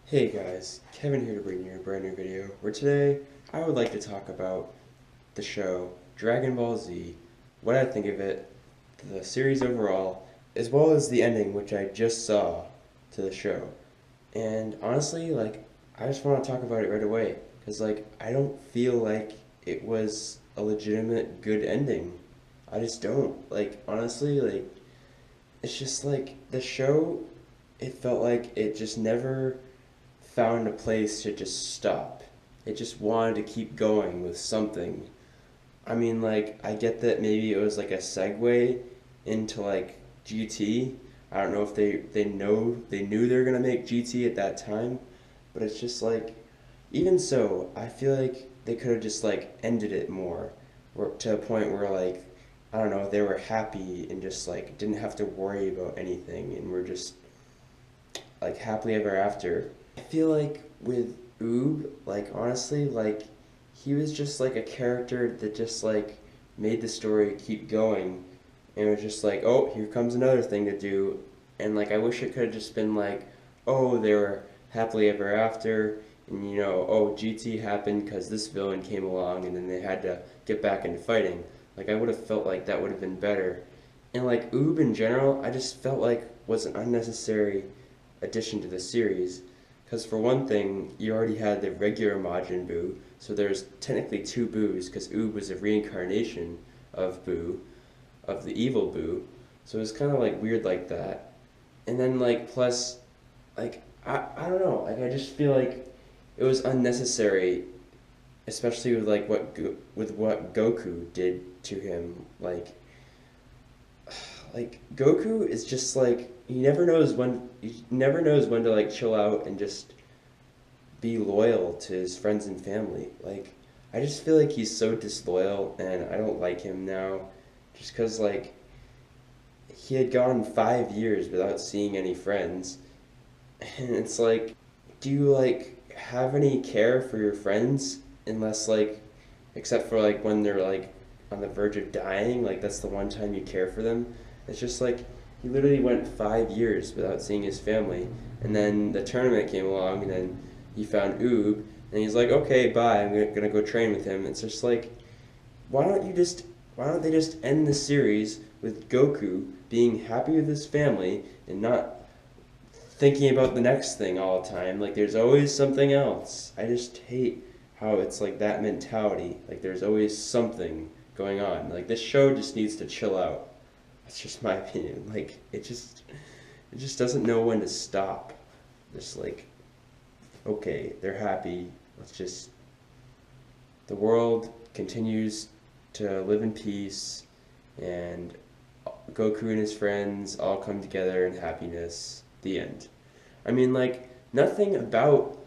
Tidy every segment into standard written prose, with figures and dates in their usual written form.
Hey guys, Kevin here to bring you a brand new video where today I would like to talk about the show Dragon Ball Z, what I think of it, the series overall, as well as the ending which I just saw to the show. And honestly, I just want to talk about it right away because I don't feel like it was a legitimate good ending. I just don't. Honestly, it's just the show, it felt like it just never found a place to just stop. It just wanted to keep going with something. I mean, I get that maybe it was like a segue into GT. I don't know if they knew they were gonna make GT at that time, but it's just even so, I feel like they could have just ended it more, or to a point where I don't know, they were happy and just didn't have to worry about anything and were just happily ever after. I feel like with Oob, honestly, he was just a character that just made the story keep going, and it was just oh, here comes another thing to do, and I wish it could have just been oh, they were happily ever after, and oh, GT happened because this villain came along, and then they had to get back into fighting. I would have felt like that would have been better, and Oob in general, I just felt was an unnecessary addition to the series. Because for one thing, you already had the regular Majin Buu, so there's technically two Buus, because Oob was a reincarnation of Buu, of the evil Buu. So it was kind of weird like that. And then plus, I don't know, I just feel like it was unnecessary, especially with with what Goku did to him. Goku is just he never knows when to chill out and just be loyal to his friends and family. I just feel like he's so disloyal and I don't like him now just cuz he had gone 5 years without seeing any friends. And it's do you have any care for your friends unless except for when they're on the verge of dying, that's the one time you care for them. It's just he literally went 5 years without seeing his family, and then the tournament came along, and then he found Oob, and he's like, okay, bye, I'm gonna go train with him. It's just why don't you just why don't they just end the series with Goku being happy with his family and not thinking about the next thing all the time? There's always something else. I just hate how it's that mentality. There's always something going on. This show just needs to chill out. That's just my opinion. It just doesn't know when to stop. Just okay, they're happy. Let's just the world continues to live in peace, and Goku and his friends all come together in happiness. The end. I mean, nothing about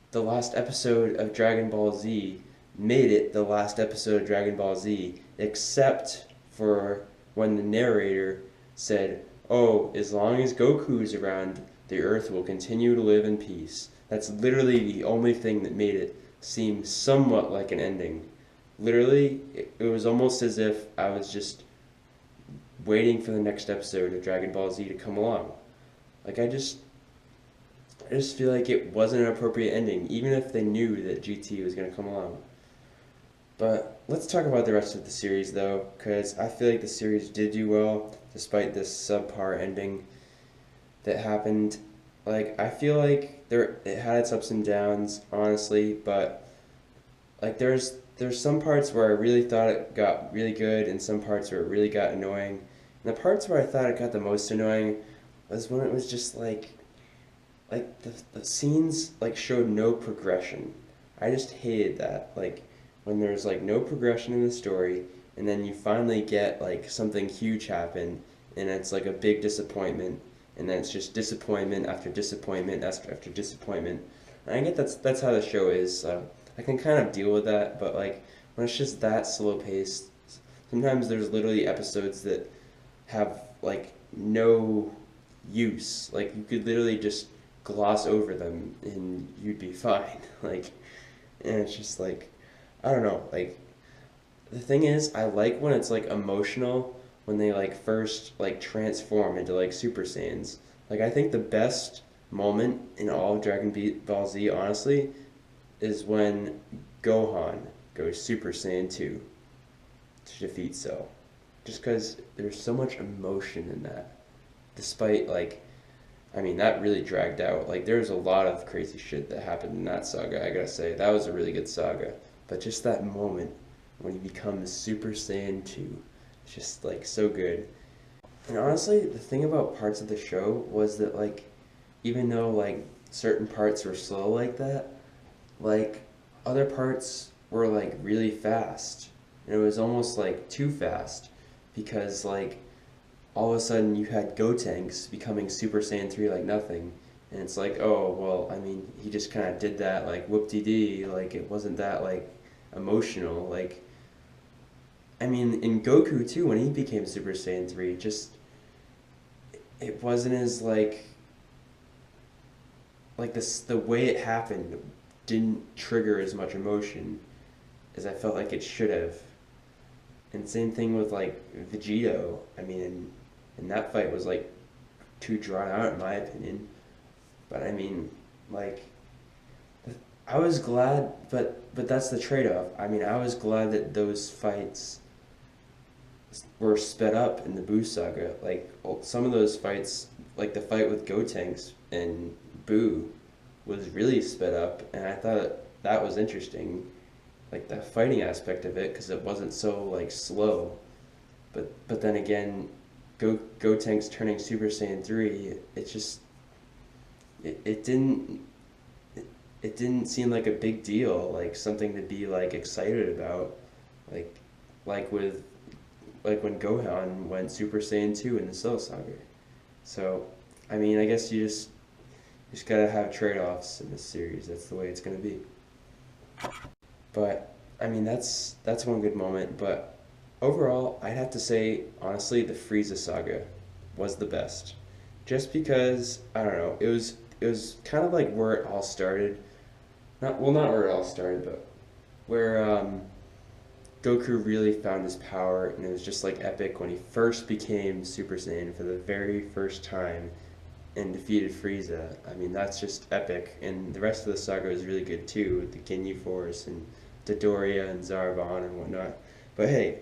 the last episode of Dragon Ball Z made it the last episode of Dragon Ball Z, except for when the narrator said, oh, as long as Goku is around, the Earth will continue to live in peace. That's literally the only thing that made it seem somewhat like an ending. Literally, it was almost as if I was just waiting for the next episode of Dragon Ball Z to come along. Like, I just feel like it wasn't an appropriate ending, even if they knew that GT was going to come along. But let's talk about the rest of the series, though, because I feel like the series did do well, despite this subpar ending that happened. I feel like it had its ups and downs, honestly, but there's some parts where I really thought it got really good, and some parts where it really got annoying. And the parts where I thought it got the most annoying was when it was just the scenes showed no progression. I just hated that. When there's no progression in the story, and then you finally get something huge happen, and it's a big disappointment, and then it's just disappointment after disappointment after disappointment. And I get that's how the show is, so I can kind of deal with that. But when it's just that slow paced, sometimes there's literally episodes that have no use. You could literally just gloss over them and you'd be fine. And it's just I don't know. The thing is, I like when it's emotional, when they first transform into Super Saiyans. I think the best moment in all of Ball Z, honestly, is when Gohan goes Super Saiyan 2 to defeat Cell. Just because there's so much emotion in that. Despite, like, I mean, that really dragged out. Like, there's a lot of crazy shit that happened in that saga, I gotta say. That was a really good saga. But just that moment when he becomes Super Saiyan 2, it's just, like, so good. And honestly, the thing about parts of the show was that, like, even though, like, certain parts were slow like that, like, other parts were, like, really fast. And it was almost, like, too fast. Because, like, all of a sudden you had Gotenks becoming Super Saiyan 3 like nothing. And it's like, oh, well, I mean, he just kind of did that, like, whoop-de-dee. Like, it wasn't that, like, emotional. Like, I mean, in Goku, too, when he became Super Saiyan 3, just, it wasn't as, like this, the way it happened didn't trigger as much emotion as I felt like it should have. And same thing with, like, Vegito. I mean, and that fight was, like, too drawn out in my opinion. But I mean, like, I was glad, but that's the trade-off. I mean, I was glad that those fights were sped up in the Buu saga. Like, some of those fights, like the fight with Gotenks and Buu, was really sped up, and I thought that was interesting, like the fighting aspect of it, because it wasn't so, like, slow. But then again, Gotenks turning Super Saiyan 3, it just it didn't it didn't seem like a big deal, like something to be, like, excited about, like like with like when Gohan went Super Saiyan 2 in the Cell Saga. So, I mean, I guess you just gotta have trade-offs in this series. That's the way it's gonna be. But I mean, that's one good moment. But overall, I'd have to say, honestly, the Frieza saga was the best. Just because, I don't know, it was kind of like where it all started. Not where it all started, but where Goku really found his power, and it was just, like, epic when he first became Super Saiyan for the very first time and defeated Frieza. I mean, that's just epic, and the rest of the saga was really good too, with the Ginyu Force and Dodoria and Zarbon and whatnot. But hey,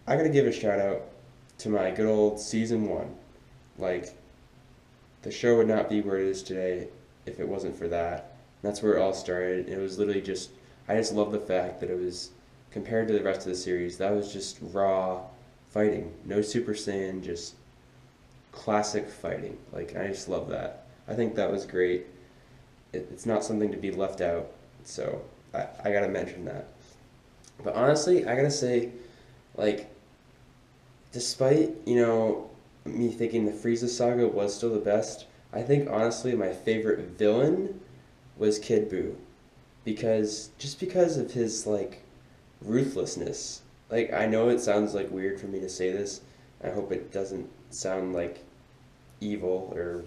I gotta give a shout out to my good old season one. Like, the show would not be where it is today if it wasn't for that. That's where it all started. It was literally just, I just love the fact that it was, compared to the rest of the series, that was just raw fighting. No Super Saiyan, just classic fighting. Like, I just love that. I think that was great. It's not something to be left out, so I gotta mention that. But honestly, I gotta say, like, despite, me thinking the Frieza saga was still the best, I think honestly my favorite villain was Kid Buu. Because of his, like, ruthlessness. Like, I know it sounds, like, weird for me to say this. I hope it doesn't sound like evil or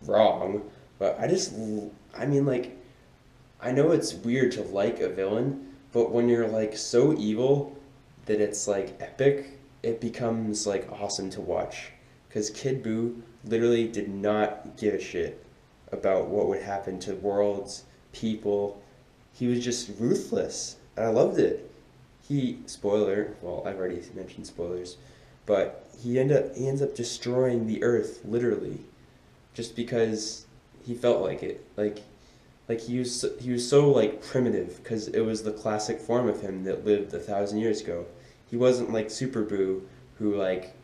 wrong, but I mean, like, I know it's weird to like a villain, but when you're, like, so evil that it's, like, epic, it becomes, like, awesome to watch. Because Kid Buu literally did not give a shit about what would happen to worlds, people. He was just ruthless, and I loved it. Spoiler, well, I've already mentioned spoilers, but he ends up destroying the Earth, literally, just because he felt like it. Like he was so, like, primitive, because it was the classic form of him that lived 1,000 years ago. He wasn't like Super Buu, who, like,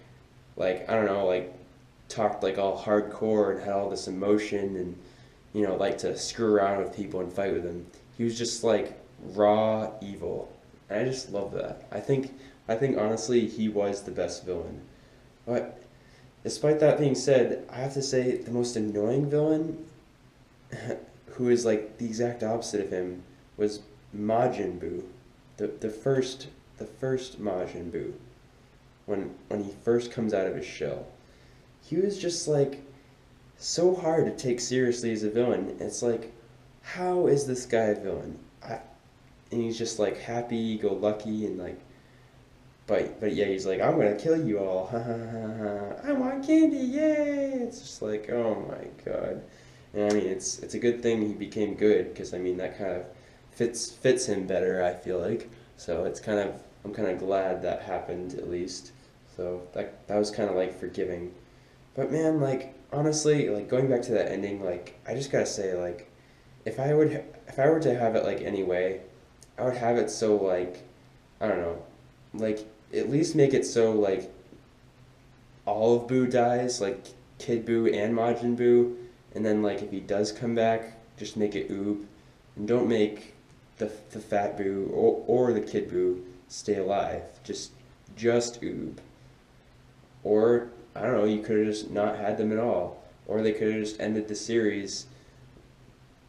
I don't know, like, talked, like, all hardcore and had all this emotion and, liked to screw around with people and fight with them. He was just, like, raw evil. And I just love that. I think honestly he was the best villain. But despite that being said, I have to say the most annoying villain, who is, like, the exact opposite of him, was Majin Buu. The first Majin Buu. When he first comes out of his shell. He was just, like, so hard to take seriously as a villain. It's like, how is this guy a villain? And he's just, like, happy go lucky, and, like, but yeah, he's like, I'm gonna kill you all. Ha ha ha ha. I want candy, yay! It's just like, oh my god. And I mean, it's a good thing he became good because I mean that kind of fits him better. I feel like so it's kind of I'm kind of glad that happened at least. So that was kind of like forgiving. But man, like honestly, like going back to that ending, like I just gotta say, like if I were to have it like anyway, I would have it so like I don't know, like at least make it so like all of Boo dies, like Kid Boo and Majin Boo, and then like if he does come back, just make it Oob, and don't make the Fat Boo or the Kid Boo stay alive. Just Oob. Or I don't know, you could have just not had them at all, or they could have just ended the series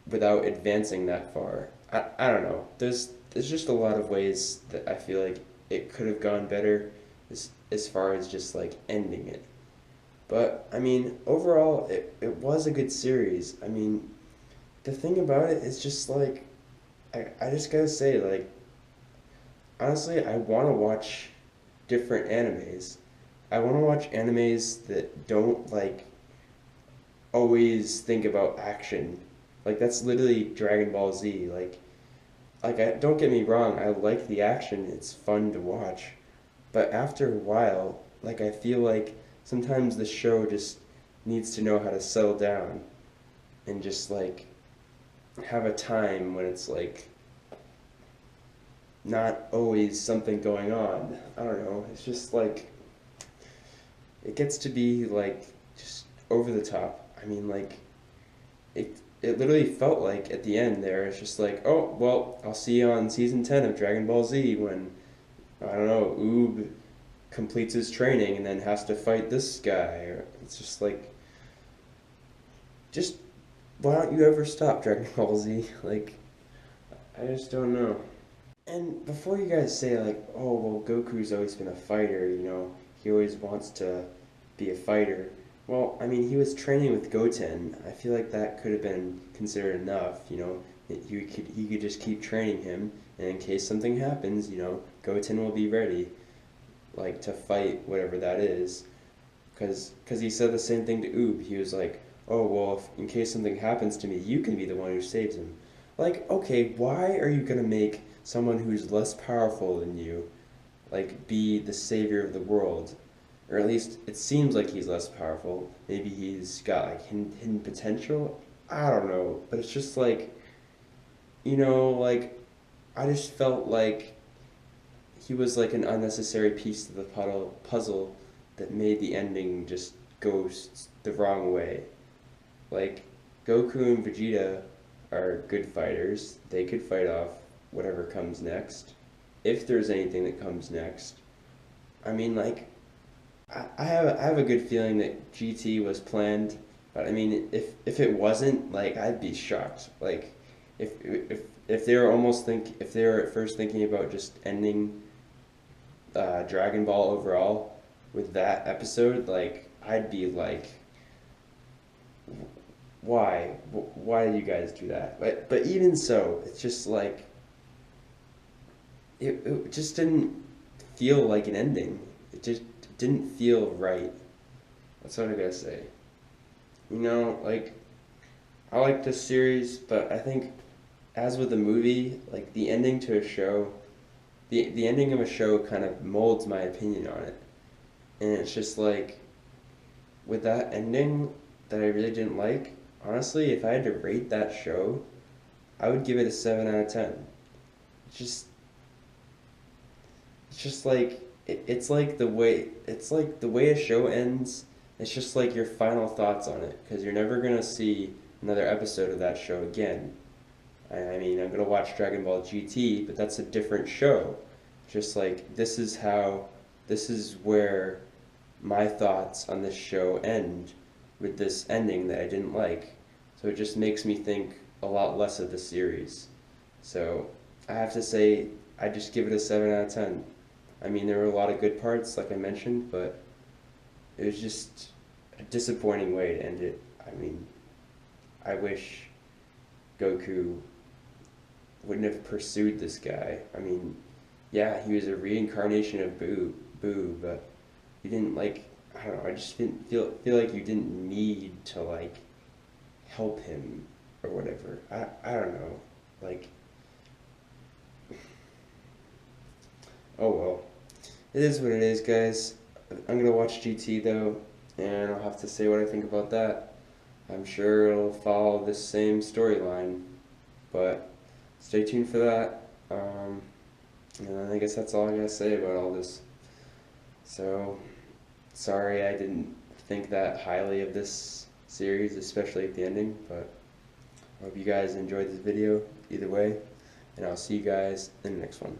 without advancing that far. I don't know. There's just a lot of ways that I feel like it could have gone better as far as just like ending it. But I mean, overall, it was a good series. I mean, the thing about it is just like I just gotta say, like, honestly, I wanna watch different animes. I wanna watch animes that don't like always think about action. Like that's literally Dragon Ball Z. Like I don't get me wrong, I like the action. It's fun to watch. But after a while, like I feel like sometimes the show just needs to know how to settle down and just like have a time when it's like not always something going on. I don't know. It's just like it gets to be like just over the top. I mean like it literally felt like at the end there it's just like, "Oh, well, I'll see you on season 10 of Dragon Ball Z when I don't know, Oob completes his training and then has to fight this guy." It's just like, just why don't you ever stop Dragon Ball Z? Like, I just don't know. And before you guys say like, oh well, Goku's always been a fighter, he always wants to be a fighter. Well, I mean, he was training with Goten. I feel like that could have been considered enough. He could just keep training him, and in case something happens, Goten will be ready, like to fight whatever that is. Cause he said the same thing to Oob. He was like, "Oh well, if, in case something happens to me, you can be the one who saves him." Like, okay, why are you gonna make someone who's less powerful than you, like, be the savior of the world? Or at least it seems like he's less powerful. Maybe he's got like hidden potential. I don't know, but it's just like, like I just felt like he was like an unnecessary piece of the puzzle that made the ending just go the wrong way. Like, Goku and Vegeta are good fighters. They could fight off whatever comes next, if there's anything that comes next. I mean, like, I have a good feeling that GT was planned, but I mean, if it wasn't, like, I'd be shocked. Like, if they were if they were at first thinking about just ending Dragon Ball overall with that episode, like, I'd be like, why? Why did you guys do that? But even so, it's just like it just didn't feel like an ending. It just didn't feel right. That's what I gotta say. Like I like this series, but I think as with the movie, like the ending to a show, the ending of a show kind of molds my opinion on it. And it's just like with that ending that I really didn't like, honestly, if I had to rate that show, I would give it a 7 out of 10. It's just it's just like it's like the way a show ends. It's just like your final thoughts on it because you're never gonna see another episode of that show again. I mean, I'm gonna watch Dragon Ball GT, but that's a different show. Just like this is where my thoughts on this show end with this ending that I didn't like. So it just makes me think a lot less of the series. So I have to say, I just give it a 7 out of 10. I mean, there were a lot of good parts, like I mentioned, but it was just a disappointing way to end it. I mean, I wish Goku wouldn't have pursued this guy. I mean, yeah, he was a reincarnation of Boo, but you didn't like. I don't know. I just didn't feel like you didn't need to like help him or whatever. I don't know. Like, oh well. It is what it is, guys. I'm gonna watch GT though, and I'll have to say what I think about that. I'm sure it'll follow this same storyline, but stay tuned for that. And I guess that's all I gotta say about all this. So, sorry I didn't think that highly of this series, especially at the ending, but I hope you guys enjoyed this video either way, and I'll see you guys in the next one.